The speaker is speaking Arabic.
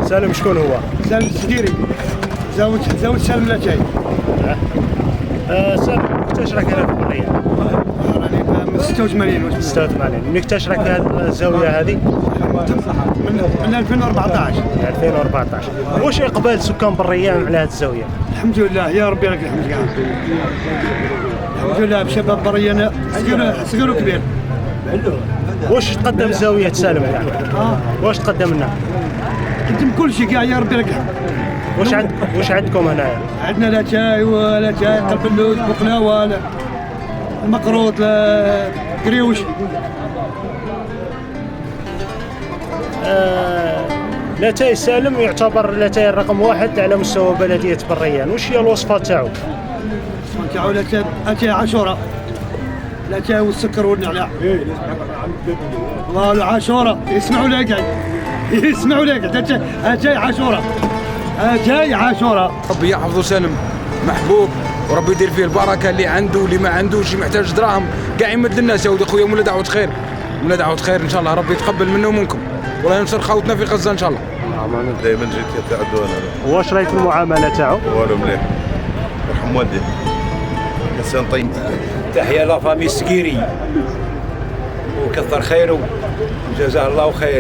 سالم شكون هو؟ سالم السديري، زوج سالم الاتاي. سالم كيفاش راك هنا في الريان؟ راني من 86. 86. منين كيفاش راك هذه الزاويه هذه؟ من 2014. 2014. واش اقبال سكان بالريان على هذه الزاويه؟ الحمد لله، يا ربي لك الحمد كاع. الحمد لله بشباب بريان صغير وكبير. واش تقدم زاويه سالم كاع؟ واش تقدم لنا؟ قدم كل شيء كاع، يا ربي لك الحمد. واش عندكم هنايا؟ عندنا لا شاي ولا شاي، قلب اللوز، بقلاوه، المقروط، قريوش. لاتاي سالم يعتبر لاتاي الرقم 1 على مستوى بلدية بالريان، واش هي الوصفة تاعو؟ الوصفة تاعو لاتاي عاشورة، لاتاي والسكر والنعناع. والله عاشورة، يسمعوا لك يسمعوا لك، اتاي عاشورة، اتاي عاشورة. ربي يحفظه سالم، محبوب، وربي يدير فيه البركة، اللي عنده واللي ما عندوش، محتاج دراهم كاع يمد للناس. يا ولدي خويا مولا دعوة خير، مولا دعوة خير ان شاء الله، ربي يتقبل منه ومنكم، والله ينصر خوتنا في غزة ان شاء الله. انا دائما جيت يتعدوا انا. واش رايك في المعاملة تاعو؟ والو مليح، يرحم والديه، انسان طيب. تحيا لا فامي السكيري وكثر خيره وجزاه الله خير.